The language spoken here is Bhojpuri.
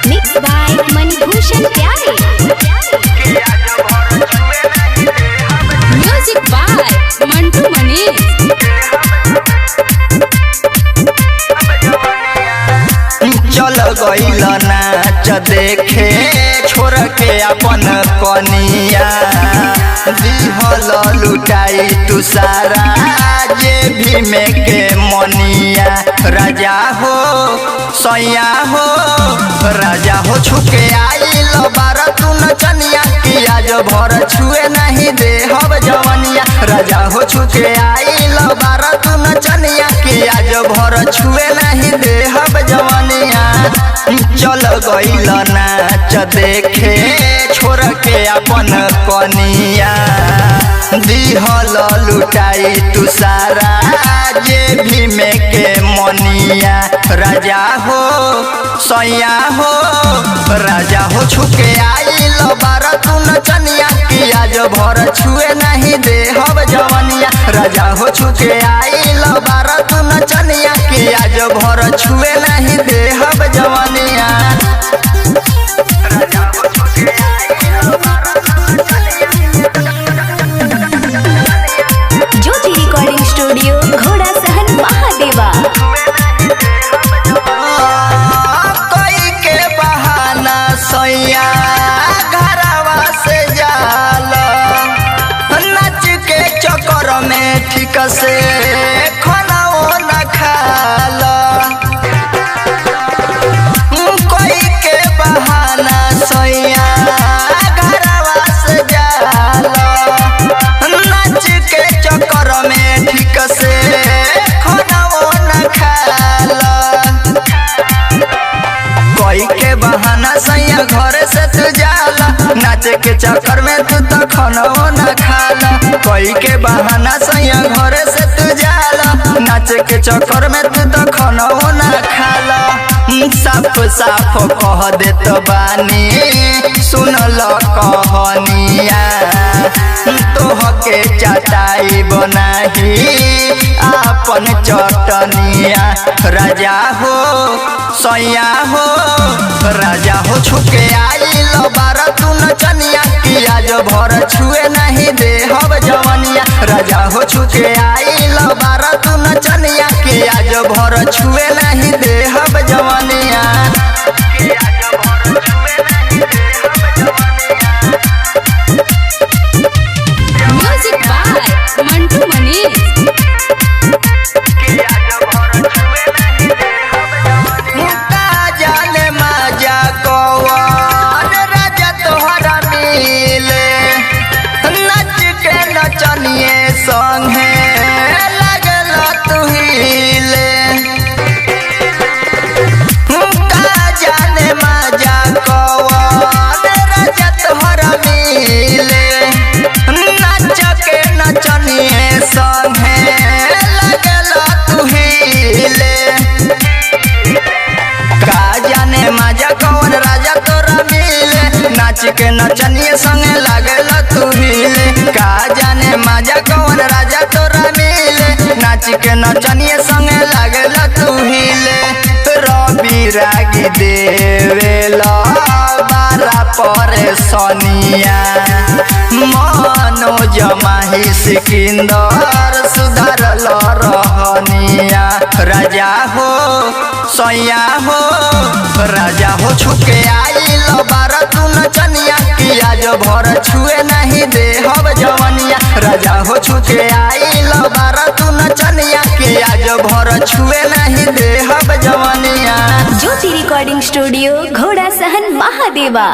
Mix by Manibhushan Pyare. Music by Mantu Manish. चल गईल नाच देखे छोड़ के अपन कनिया दिहल लुटाई तू सारा जेबी में के मनिया। राजा हो सैया हो राजा हो छुके आइल बार तू नचनिया कि आज भर छुए नहीं दे हब जवनिया। राजा हो छुके आइल बार तू नचनिया कि आज भर छुए नहीं दे हब जवनिया। चल गईल नाच देखे छोड़ के अपन कनिया दिहल लुटाई तू सारा जेबी में के मनिया। राजा हो सैया हो राजा हो छुके आइल बार तू नचनिया कि आज भर छुए नहीं दे हब जवनिया। राजा हो छुके आइल बार तू नचनिया कि आज भर छुए नहीं दे हब जवनिया। ज्योति रिकॉर्डिंग स्टूडियो घोड़ा सहन महादेवा। कोई के बहाना सैया घरवा से जाल नच के चक्कर में ठीक से खानाओ न खाल। कोई के बहाना सैया घरवा से जाल नच के चक्कर में ठीक से खानाओ न खाल। कोई के बहाना सैया घर से तू जाला नाचे के चक्कर में तू तो खाना न खाला। कोई के बहाना सैया घर से तू जाला नाचे के चक्कर में तू तो खाना न खाला। साफ साफ कह देत बानी सुनल कहनिया तोह के चटाई बनाही आपन चटनिया। राजा हो सैया हो राजा हो छुके आइल बार तू नचनिया कि आज भर छुए नहीं दे हब जवनिया। राजा हो छुके आइल बार तू नचनिया कि आज भर छुए नहीं दे हब जवनिया। Music by Mantu Manish. जाने माजा कौन राजा तोहरा मिले नच के नचनिए संगे लगल तू हिले। का जाने माजा कौन राजा तोहरा मिले नच के नचनिए संगे लगल तू हिले। का जाने माजा कौन राजा तोरा मिले नाच के नचनिए संगे लागल तू हिले। का जाने माजा कौन राजा तोरा मिले नाच के नचनिए संगे लागल तू हिले। रवि रागी देवेला बारा परेशानिया मनोज माही सिकंदर सुधरल रहनिया। राजा हो सैया हो राजा हो छुके आइल बार तू नचनिया कि आज भर छुए नहीं दे हब जवनिया। राजा हो छुके आइल बार तू नचनिया कि आज भर छुए नहीं दे हब जवनिया। ज्योति रिकॉर्डिंग स्टूडियो घोड़ा सहन महादेवा।